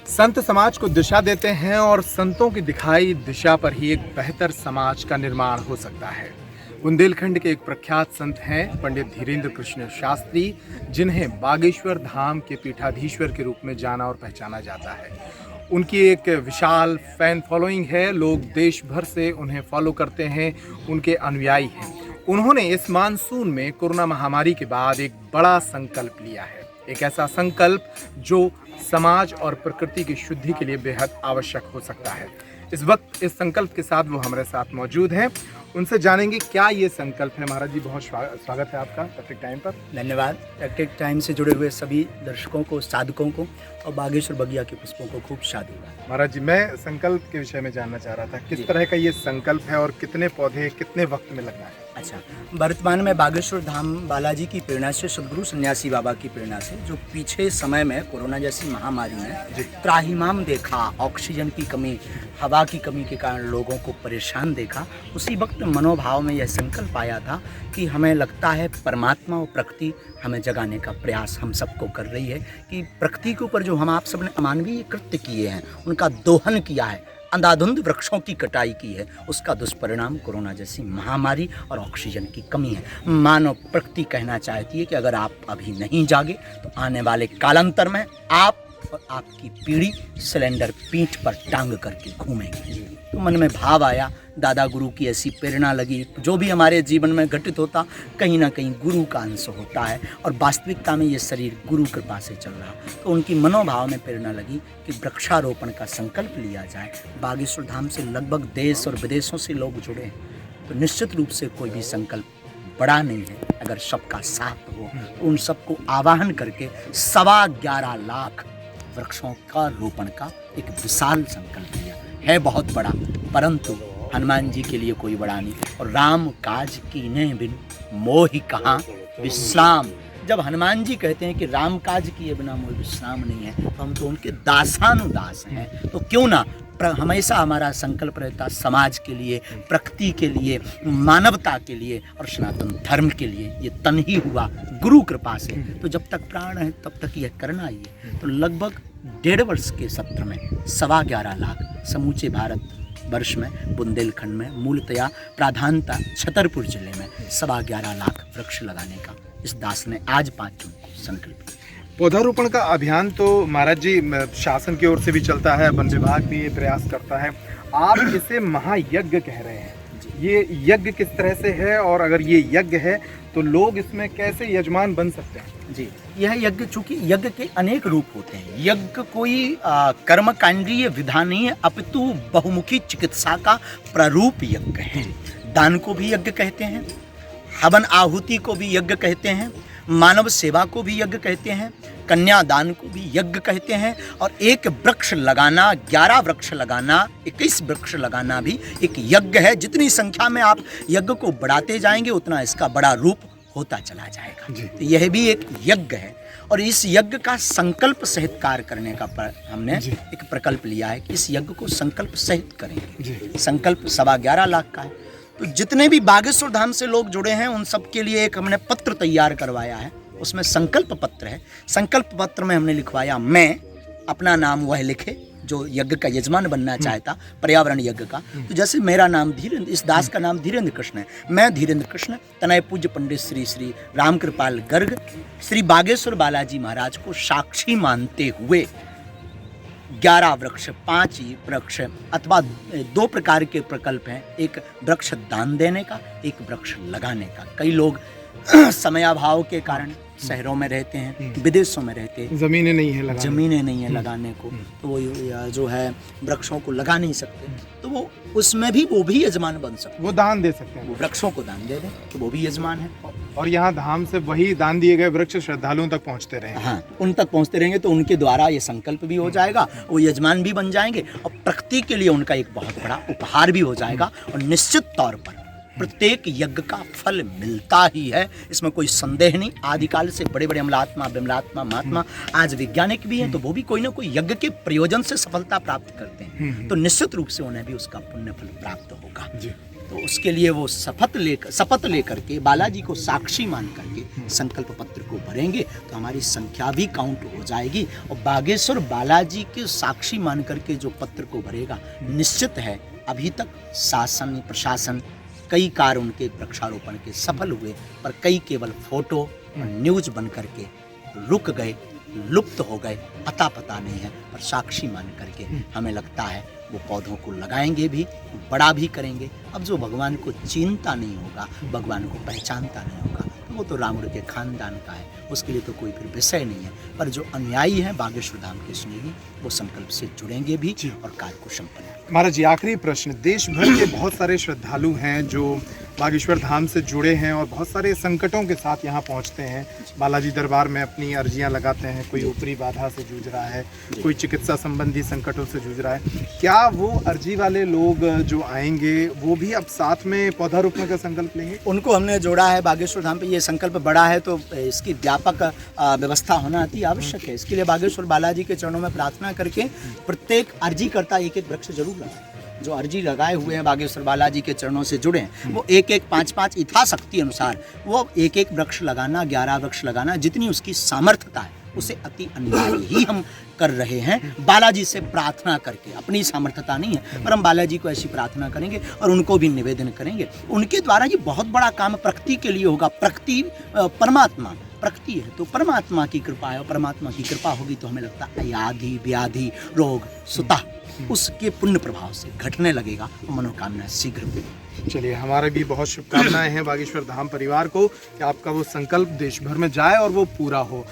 संत समाज को दिशा देते हैं और संतों की दिखाई दिशा पर ही एक बेहतर समाज का निर्माण हो सकता है। बुंदेलखंड के एक प्रख्यात संत हैं पंडित धीरेन्द्र कृष्ण शास्त्री, जिन्हें बागेश्वर धाम के पीठाधीश्वर के रूप में जाना और पहचाना जाता है। उनकी एक विशाल फैन फॉलोइंग है, लोग देश भर से उन्हें फॉलो करते हैं, उनके अनुयायी हैं। उन्होंने इस मानसून में कोरोना महामारी के बाद एक बड़ा संकल्प लिया है, एक ऐसा संकल्प जो समाज और प्रकृति की शुद्धि के लिए बेहद आवश्यक हो सकता है। इस वक्त इस संकल्प के साथ वो हमारे साथ मौजूद हैं, उनसे जानेंगे क्या ये संकल्प है। महाराज जी, बहुत स्वागत है आपका प्रत्येक टाइम पर। धन्यवाद। प्रत्येक टाइम से जुड़े हुए सभी दर्शकों को, साधकों को और बागेश्वर बगिया के पुष्पों को खूब साधुवाद। महाराज जी, मैं संकल्प के विषय में जानना चाह रहा था, किस तरह का ये संकल्प है और कितने पौधे कितने वक्त में लगना है? अच्छा, वर्तमान में बागेश्वर धाम बालाजी की प्रेरणा से, सदगुरु सन्यासी बाबा की प्रेरणा से, जो पीछे समय में कोरोना जैसी महामारी में त्राहिमाम देखा, ऑक्सीजन की कमी, हवा की कमी के कारण लोगों को परेशान देखा, उसी वक्त मनोभाव में यह संकल्प आया था कि हमें लगता है परमात्मा और प्रकृति हमें जगाने का प्रयास हम सबको कर रही है, कि प्रकृति के ऊपर जो हम आप सब ने अमानवीय कृत्य किए हैं, उनका दोहन किया है, अंधाधुंध वृक्षों की कटाई की है, उसका दुष्परिणाम कोरोना जैसी महामारी और ऑक्सीजन की कमी है। मानव प्रकृति कहना चाहती है कि अगर आप अभी नहीं जागे तो आने वाले कालांतर में आप और आपकी पीढ़ी सिलेंडर पीठ पर टांग करके घूमेंगे। तो मन में भाव आया, दादा गुरु की ऐसी प्रेरणा लगी, जो भी हमारे जीवन में घटित होता कहीं ना कहीं गुरु का अंश होता है और वास्तविकता में ये शरीर गुरु कृपा से चल रहा। तो उनकी मनोभाव में प्रेरणा लगी कि वृक्षारोपण का संकल्प लिया जाए। बागेश्वर धाम से लगभग देश और विदेशों से लोग जुड़े हैं, तो निश्चित रूप से कोई भी संकल्प बड़ा नहीं है अगर सबका साथ हो। तो उन सबको आवाहन करके 11.25 लाख वृक्षों का रोपण का एक विशाल संकल्प लिया है। बहुत बड़ा, परंतु हनुमान जी के लिए कोई बड़ा नहीं। और राम काज कीने बिन मोहि कहाँ विश्राम। जब हनुमान जी कहते हैं कि राम काज किए बिना मोहि विश्राम नहीं है, तो हम तो उनके दासानुदास हैं। तो क्यों ना हमेशा हमारा संकल्प रहता समाज के लिए, प्रकृति के लिए, मानवता के लिए और सनातन धर्म के लिए। ये तन ही हुआ गुरु कृपा से, तो जब तक प्राण है तब तक यह करना ही है। तो लगभग 1.5 वर्ष के सत्र में 11.25 लाख समूचे भारत वर्ष में, बुंदेलखंड में मूलतया प्राधानता छतरपुर जिले में 11.25 लाख वृक्ष लगाने का इस दास ने आज 5 जून को संकल्प किया। पौधारोपण का अभियान तो महाराज जी शासन की ओर से भी चलता है, वन विभाग भी ये प्रयास करता है, आप इसे महायज्ञ कह रहे हैं। ये यज्ञ किस तरह से है और अगर ये यज्ञ है तो लोग इसमें कैसे यजमान बन सकते हैं? जी, यह यज्ञ, चूंकि यज्ञ के अनेक रूप होते हैं। यज्ञ कोई कर्मकांडीय विधा नहीं है, अपितु बहुमुखी चिकित्सा का प्रारूप यज्ञ है। दान को भी यज्ञ कहते हैं, हवन आहुति को भी यज्ञ कहते हैं, मानव सेवा को भी यज्ञ कहते हैं, कन्यादान को भी यज्ञ कहते हैं, और एक वृक्ष लगाना, 11 वृक्ष लगाना, 21 वृक्ष लगाना भी एक यज्ञ है। जितनी संख्या में आप यज्ञ को बढ़ाते जाएंगे उतना इसका बड़ा रूप होता चला जाएगा। तो यह भी एक यज्ञ है और इस यज्ञ का संकल्प सहित कार्य करने का हमने एक प्रकल्प लिया है कि इस यज्ञ को संकल्प सहित करेंगे। संकल्प 11.25 लाख का है। तो जितने भी बागेश्वर धाम से लोग जुड़े हैं उन सब के लिए एक हमने पत्र तैयार करवाया है, उसमें संकल्प पत्र है। संकल्प पत्र में हमने लिखवाया, मैं अपना नाम वह लिखे जो यज्ञ का यजमान बनना चाहता, पर्यावरण यज्ञ का। तो जैसे मेरा नाम धीरेन्द्र, इस दास का नाम धीरेन्द्र कृष्ण है, मैं धीरेन्द्र कृष्ण तनय पूज्य पंडित श्री श्री रामकृपाल गर्ग श्री बागेश्वर बालाजी महाराज को साक्षी मानते हुए 11 वृक्ष, 5 वृक्ष अथवा 2 प्रकार के प्रकल्प हैं, एक वृक्ष दान देने का, एक वृक्ष लगाने का। कई लोग समयाभाव के कारण शहरों में रहते हैं, विदेशों में रहते हैं, जमीनें नहीं है लगाने को, तो वो जो है वृक्षों को लगा नहीं सकते, तो वो उसमें भी वो भी यजमान बन सकते, वो दान दे सकते हैं, वो वृक्षों को दान दे दें तो वो भी यजमान है। और यहाँ धाम से वही दान दिए गए वृक्ष श्रद्धालुओं तक पहुँचते रहे। हाँ, उन तक पहुँचते रहेंगे तो उनके द्वारा ये संकल्प भी हो जाएगा, वो यजमान भी बन जाएंगे और प्रकृति के लिए उनका एक बहुत बड़ा उपहार भी हो जाएगा। और निश्चित तौर पर प्रत्येक यज्ञ का फल मिलता ही है, इसमें कोई संदेह नहीं। आदिकाल से बड़े बड़े अमलात्मा, विमलात्मा, महात्मा आज वैज्ञानिक भी हैं, तो वो भी कोई ना कोई यज्ञ के प्रयोजन से सफलता प्राप्त करते हैं, तो निश्चित रूप से उन्हें भी उसका पुण्य फल प्राप्त होगा। तो उसके लिए वो शपथ लेकर के बालाजी को साक्षी मान करके संकल्प पत्र को भरेंगे तो हमारी संख्या भी काउंट हो जाएगी। और बागेश्वर बालाजी के साक्षी मान करके जो पत्र को भरेगा, निश्चित है अभी तक शासन प्रशासन कई कार्य उनके वृक्षारोपण के सफल हुए, पर कई केवल फोटो और न्यूज बन करके रुक गए, लुप्त हो गए, पता नहीं है। पर साक्षी मान करके हमें लगता है वो पौधों को लगाएंगे भी, बड़ा भी करेंगे। अब जो भगवान को चिंता नहीं होगा, भगवान को पहचानता नहीं होगा, तो वो तो रावण के खानदान का है, उसके लिए तो कोई फिर विषय नहीं है। पर जो अनुयायी हैं बागेश्वर धाम के स्नेही, वो संकल्प से जुड़ेंगे भी और कार्य को संपन्न करेंगे। महाराज जी, आखिरी प्रश्न, देश भर के बहुत सारे श्रद्धालु हैं जो बागेश्वर धाम से जुड़े हैं और बहुत सारे संकटों के साथ यहाँ पहुँचते हैं, बालाजी दरबार में अपनी अर्जियाँ लगाते हैं। कोई ऊपरी बाधा से जूझ रहा है, कोई चिकित्सा संबंधी संकटों से जूझ रहा है। क्या वो अर्जी वाले लोग जो आएंगे वो भी अब साथ में पौधारोपण का संकल्प लेंगे? उनको हमने जोड़ा है बागेश्वर धाम पे। ये संकल्प बड़ा है तो इसकी व्यापक व्यवस्था होना अति आवश्यक है। इसके लिए बागेश्वर बालाजी के चरणों में प्रार्थना करके प्रत्येक अर्जी करता एक वृक्ष जरूर लगाए। जो अर्जी लगाए हुए हैं बागेश्वर बालाजी के चरणों से जुड़े हैं, वो एक 5 यथाशक्ति अनुसार वो एक वृक्ष लगाना, 11 वृक्ष लगाना, जितनी उसकी सामर्थ्यता है उसे अति अनिवार्य ही हम कर रहे हैं, बालाजी से प्रार्थना करके। अपनी सामर्थ्यता नहीं है, पर हम बालाजी को ऐसी प्रार्थना करेंगे और उनको भी निवेदन करेंगे। उनके द्वारा ये बहुत बड़ा काम प्रकृति के लिए होगा। प्रकृति परमात्मा, प्रकृति है तो परमात्मा की कृपा है, और परमात्मा की कृपा होगी तो हमें लगता है आदि व्याधि रोग सुता उसके पुण्य प्रभाव से घटने लगेगा और मनोकामना शीघ्र पूरी। चलिए, हमारे भी बहुत शुभकामनाएं हैं बागेश्वर धाम परिवार को कि आपका वो संकल्प देश भर में जाए और वो पूरा हो।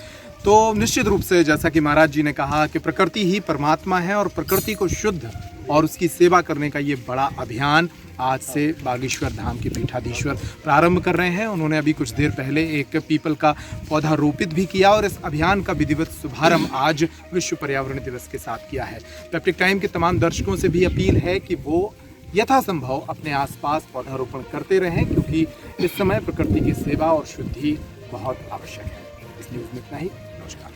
तो निश्चित रूप से जैसा कि महाराज जी ने कहा कि प्रकृति ही परमात्मा है और प्रकृति को शुद्ध और उसकी सेवा करने का ये बड़ा अभियान आज से बागेश्वर धाम के पीठाधीश्वर प्रारंभ कर रहे हैं। उन्होंने अभी कुछ देर पहले एक पीपल का पौधा रोपित भी किया और इस अभियान का विधिवत शुभारंभ आज विश्व पर्यावरण दिवस के साथ किया है। पेप्टिक टाइम के तमाम दर्शकों से भी अपील है कि वो यथासंभव अपने आसपास पौधारोपण करते रहें, क्योंकि इस समय प्रकृति की सेवा और शुद्धि बहुत आवश्यक है। इस न्यूज़ में इतना ही। नमस्कार।